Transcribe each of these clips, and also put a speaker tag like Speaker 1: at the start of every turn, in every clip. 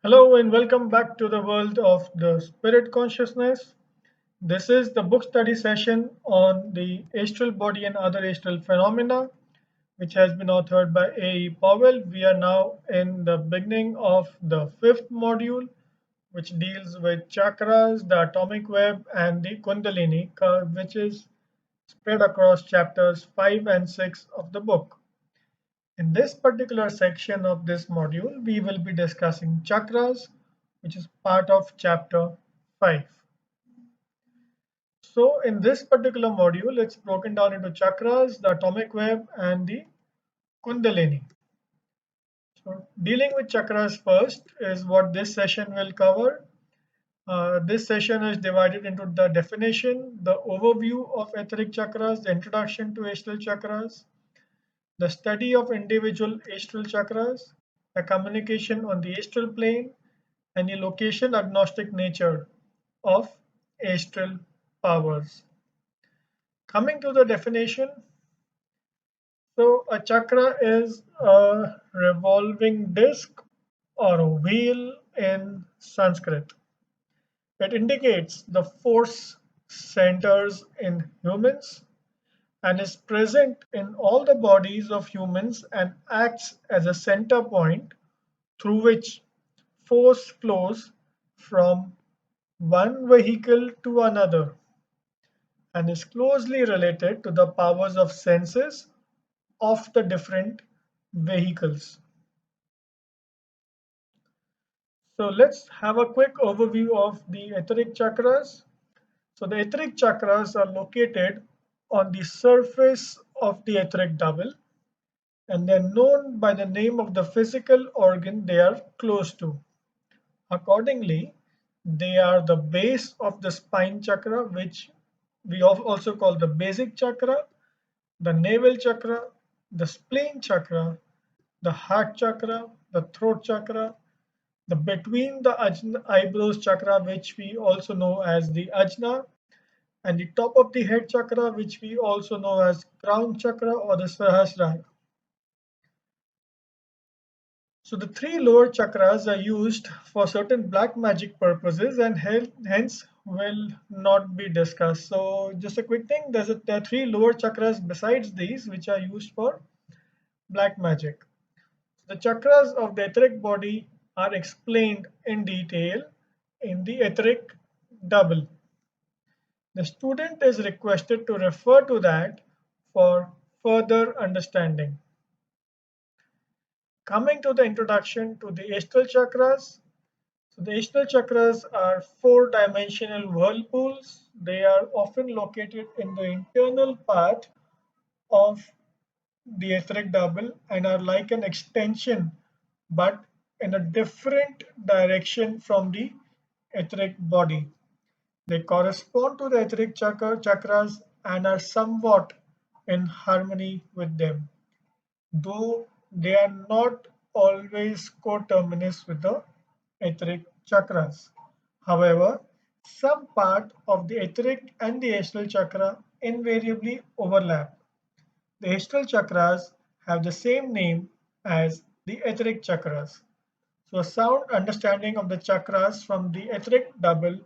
Speaker 1: Hello and welcome back to the world of the spirit consciousness. This is the book study session on the astral body and other astral phenomena, which has been authored by AE Powell. We are now in the beginning of the fifth module, which deals with chakras, the atomic web, and the Kundalini, which is spread across chapters 5 and 6 of the book. In this particular section of this module, we will be discussing chakras, which is part of chapter 5. So in this particular module, it's broken down into chakras, the atomic web, and the Kundalini. So dealing with chakras first is what this session will cover. This session is divided into the definition, the overview of etheric chakras, the introduction to astral chakras, the study of individual astral chakras, the communication on the astral plane, and the location agnostic nature of astral powers. Coming to the definition, so a chakra is a revolving disc or a wheel in Sanskrit. It indicates the force centers in humans and is present in all the bodies of humans and acts as a center point through which force flows from one vehicle to another and is closely related to the powers of senses of the different vehicles. So let's have a quick overview of the etheric chakras. So the etheric chakras are located on the surface of the etheric double and they're known by the name of the physical organ they are close to. Accordingly, they are the base of the spine chakra, which we also call the basic chakra, the navel chakra, the spleen chakra, the heart chakra, the throat chakra, the between the eyebrows chakra, which we also know as the ajna, and the top of the head chakra, which we also know as crown chakra or the sahasrara. So the three lower chakras are used for certain black magic purposes and hence will not be discussed. So just a quick thing, there are three lower chakras besides these which are used for black magic. The chakras of the etheric body are explained in detail in the etheric double. The student is requested to refer to that for further understanding. Coming to the introduction to the astral chakras. So the astral chakras are four-dimensional whirlpools. They are often located in the internal part of the etheric double and are like an extension but in a different direction from the etheric body. They correspond to the etheric chakras and are somewhat in harmony with them, though they are not always coterminous with the etheric chakras. However, some part of the etheric and the astral chakra invariably overlap. The astral chakras have the same name as the etheric chakras. So a sound understanding of the chakras from the etheric double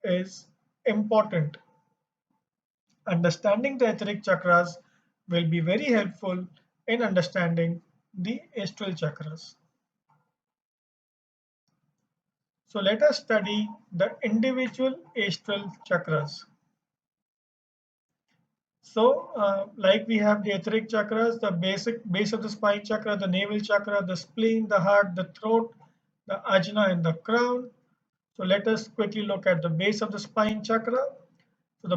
Speaker 1: is important. Understanding the etheric chakras will be very helpful in understanding the astral chakras. So let us study the individual astral chakras. So like we have the etheric chakras, the basic base of the spine chakra, the navel chakra, the spleen, the heart, the throat, the ajna and the crown. So let us quickly look at the base of the spine chakra. So the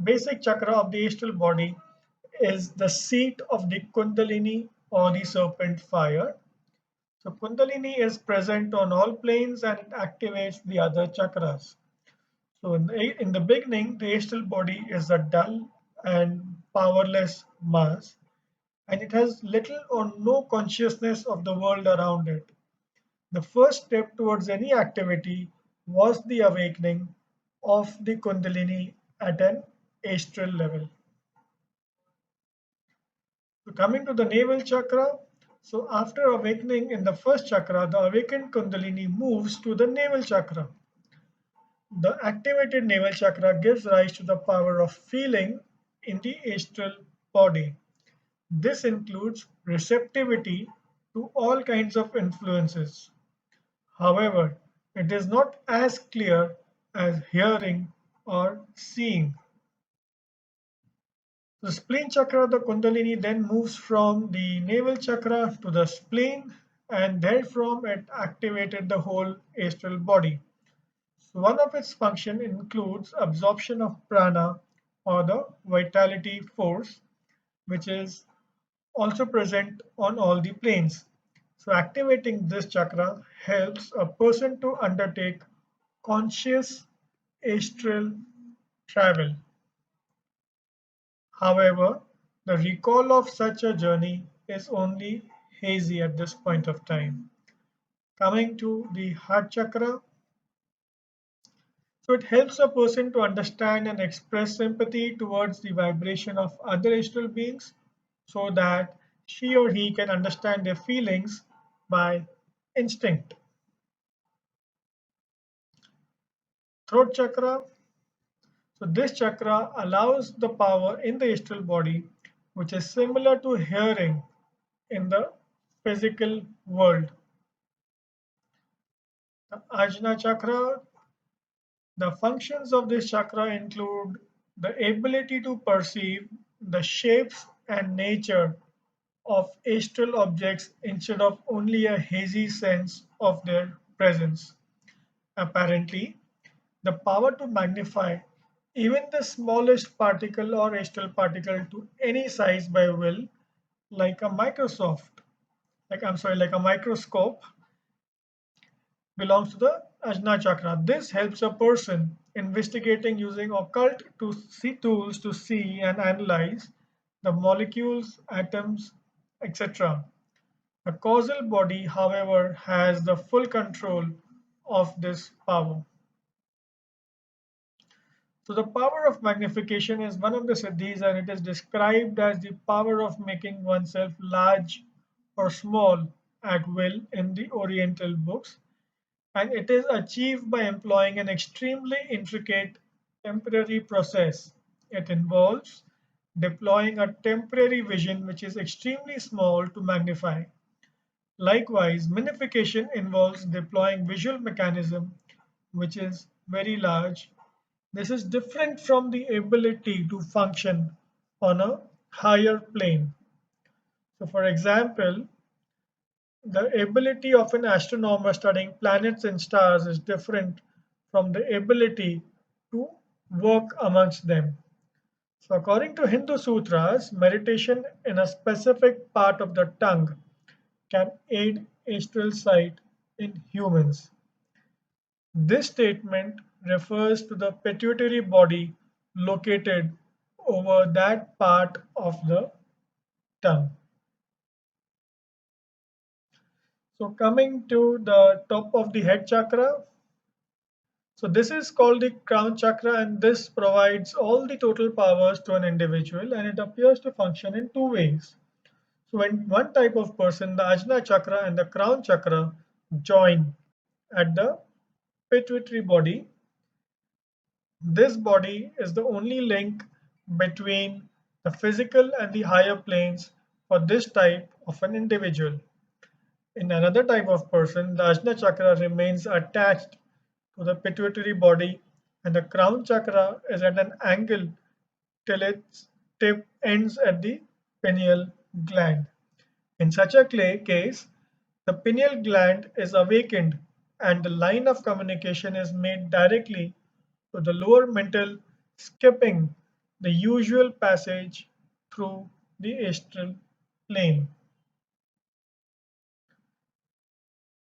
Speaker 1: basic chakra of the astral body is the seat of the Kundalini or the serpent fire. So Kundalini is present on all planes and it activates the other chakras. So in the beginning, the astral body is a dull and powerless mass, and it has little or no consciousness of the world around it. The first step towards any activity was the awakening of the Kundalini at an astral level. So coming to the navel chakra, So after awakening in the first chakra, the awakened Kundalini moves to the navel chakra. The activated navel chakra gives rise to the power of feeling in the astral body. This includes receptivity to all kinds of influences. However, it is not as clear as hearing or seeing. The spleen chakra, the Kundalini then moves from the navel chakra to the spleen, and therefrom it activated the whole astral body. So one of its functions includes absorption of prana or the vitality force, which is also present on all the planes. So activating this chakra helps a person to undertake conscious astral travel. However, the recall of such a journey is only hazy at this point of time. Coming to the heart chakra, so it helps a person to understand and express sympathy towards the vibration of other astral beings so that she or he can understand their feelings by instinct. Throat chakra, so this chakra allows the power in the astral body, which is similar to hearing in the physical world. The ajna chakra, the functions of this chakra include the ability to perceive the shapes and nature of astral objects instead of only a hazy sense of their presence. Apparently, the power to magnify even the smallest particle or astral particle to any size by will, like a like a microscope, belongs to the Ajna chakra. This helps a person investigating using occult to see tools to see and analyze the molecules, atoms, etc. The causal body, however, has the full control of this power. So the power of magnification is one of the siddhis, and it is described as the power of making oneself large or small at will in the Oriental books, and it is achieved by employing an extremely intricate temporary process. It involves deploying a temporary vision which is extremely small to magnify. Likewise, magnification involves deploying visual mechanism which is very large. This is different from the ability to function on a higher plane. So for example, the ability of an astronomer studying planets and stars is different from the ability to work amongst them. So, according to Hindu sutras, meditation in a specific part of the tongue can aid astral sight in humans. This statement refers to the pituitary body located over that part of the tongue. So, coming to the top of the head chakra, so this is called the crown chakra, and this provides all the total powers to an individual, and it appears to function in two ways. So when one type of person, the ajna chakra and the crown chakra, join at the pituitary body, this body is the only link between the physical and the higher planes for this type of an individual. In another type of person, the ajna chakra remains attached to the pituitary body, and the crown chakra is at an angle till its tip ends at the pineal gland. In such a case, the pineal gland is awakened and the line of communication is made directly to the lower mental, skipping the usual passage through the astral plane.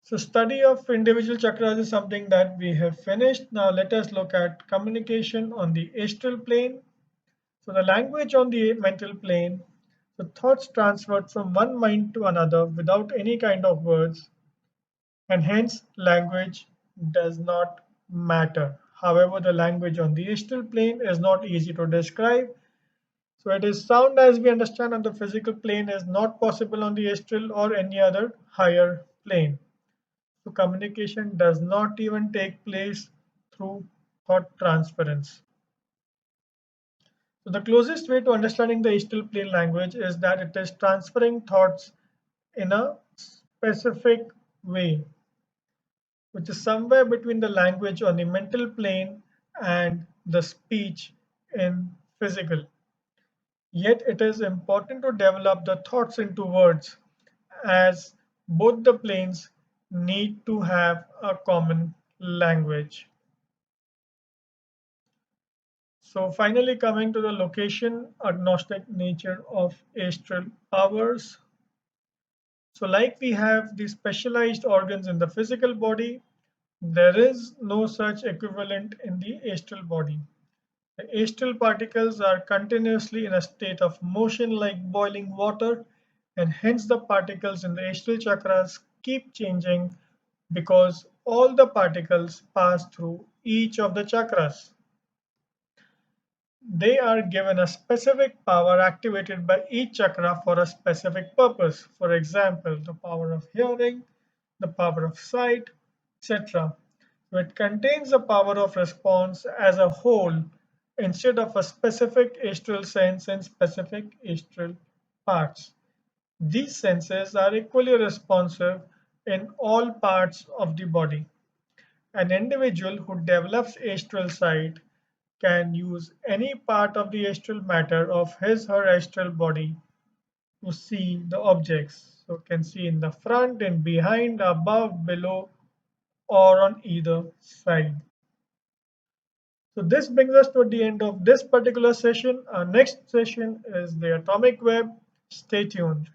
Speaker 1: So study of individual chakras is something that we have finished. Now let us look at communication on the astral plane. So the language on the mental plane, the thoughts transferred from one mind to another without any kind of words, and hence language does not matter. However, the language on the astral plane is not easy to describe. So it is sound as we understand on the physical plane is not possible on the astral or any other higher plane. So communication does not even take place through thought transference. So the closest way to understanding the astral plane language is that it is transferring thoughts in a specific way, which is somewhere between the language on the mental plane and the speech in physical. Yet it is important to develop the thoughts into words as both the planes need to have a common language. So finally coming to the location agnostic nature of astral powers. So like we have the specialized organs in the physical body, there is no such equivalent in the astral body. The astral particles are continuously in a state of motion like boiling water, and hence the particles in the astral chakras keep changing because all the particles pass through each of the chakras. They are given a specific power activated by each chakra for a specific purpose. For example, the power of hearing, the power of sight, etc. So it contains the power of response as a whole instead of a specific astral sense and specific astral parts. These senses are equally responsive in all parts of the body. An individual who develops astral sight can use any part of the astral matter of his or her astral body to see the objects. So can see in the front and behind, above, below, or on either side. So this brings us to the end of this particular session. Our next session is the atomic web. Stay tuned.